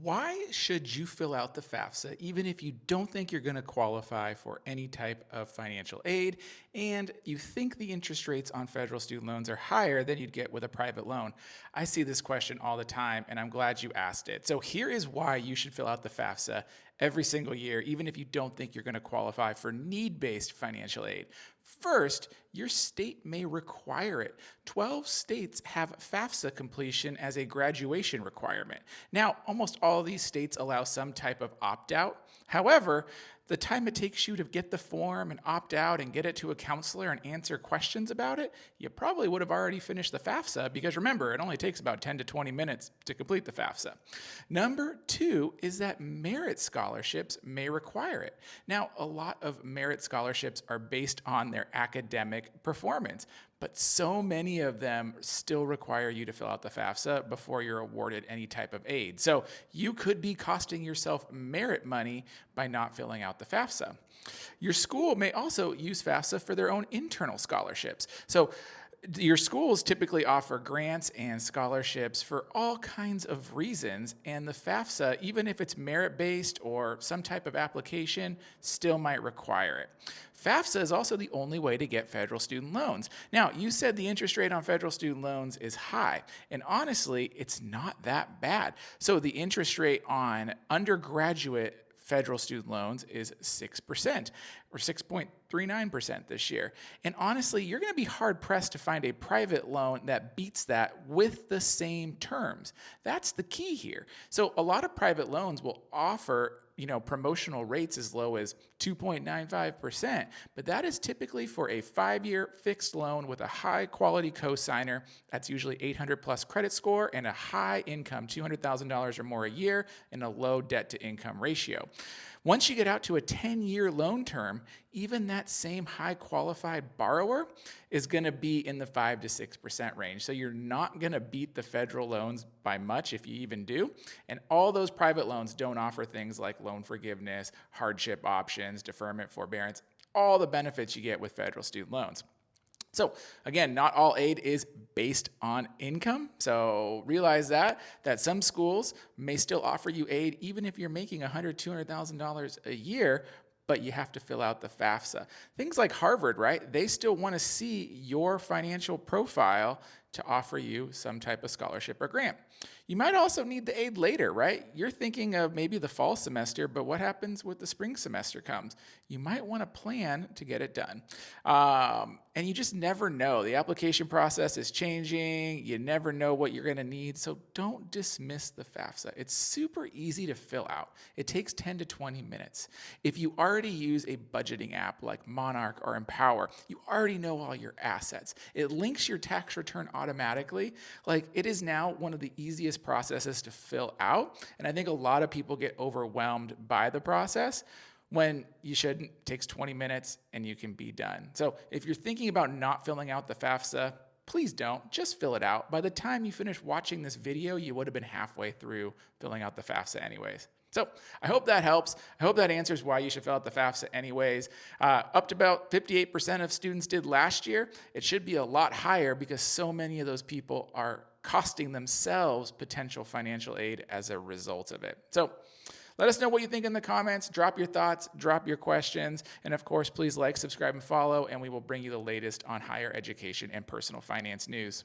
Why should you fill out the FAFSA even if you don't think you're going to qualify for any type of financial aid and you think the interest rates on federal student loans are higher than you'd get with a private loan? I see this question all the time and I'm glad you asked it. So here is why you should fill out the FAFSA every single year, even if you don't think you're going to qualify for need-based financial aid. First, your state may require it. 12 states have FAFSA completion as a graduation requirement. Now, almost all of these states allow some type of opt-out. However, the time it takes you to get the form and opt out and get it to a counselor and answer questions about it, you probably would have already finished the FAFSA because remember, it only takes about 10 to 20 minutes to complete the FAFSA. Number two is that merit scholarships may require it. Now, a lot of merit scholarships are based on their academic performance, but so many of them still require you to fill out the FAFSA before you're awarded any type of aid. So you could be costing yourself merit money by not filling out the FAFSA. Your school may also use FAFSA for their own internal scholarships. So your schools typically offer grants and scholarships for all kinds of reasons, and the FAFSA, even if it's merit-based or some type of application, still might require it. FAFSA is also the only way to get federal student loans. Now, you said the interest rate on federal student loans is high, and honestly, it's not that bad. So the interest rate on undergraduate federal student loans is 6% or 6.39% this year. And honestly, you're going to be hard pressed to find a private loan that beats that with the same terms. That's the key here. So a lot of private loans will offer promotional rates as low as 2.95%, but that is typically for a 5-year fixed loan with a high quality cosigner. That's usually 800 plus credit score and a high income, $200,000 or more a year, and a low debt to income ratio. Once you get out to a 10-year loan term, even that same high qualified borrower is going to be in the 5 to 6% range. So you're not going to beat the federal loans by much if you even do. And all those private loans don't offer things like loan forgiveness, hardship options, deferment, forbearance, all the benefits you get with federal student loans. So again, not all aid is based on income. So realize that some schools may still offer you aid even if you're making $100,000, $200,000 a year, but you have to fill out the FAFSA. Things like Harvard, right? They still want to see your financial profile to offer you some type of scholarship or grant. You might also need the aid later, right? You're thinking of maybe the fall semester, but what happens when the spring semester comes? You might want to plan to get it done. And you just never know. The application process is changing. You never know what you're going to need. So don't dismiss the FAFSA. It's super easy to fill out. It takes 10 to 20 minutes. If you already use a budgeting app like Monarch or Empower, you already know all your assets. It links your tax return automatically. Like, it is now one of the easiest processes to fill out. And I think a lot of people get overwhelmed by the process when you shouldn't. It takes 20 minutes and you can be done. So if you're thinking about not filling out the FAFSA, please don't. Just fill it out. By the time you finish watching this video, you would have been halfway through filling out the FAFSA anyways. So I hope that helps. I hope that answers why you should fill out the FAFSA anyways. Up to about 58% of students did last year. It should be a lot higher because so many of those people are costing themselves potential financial aid as a result of it. So let us know what you think in the comments. Drop your thoughts, drop your questions, and of course, please like, subscribe, and follow, and we will bring you the latest on higher education and personal finance news.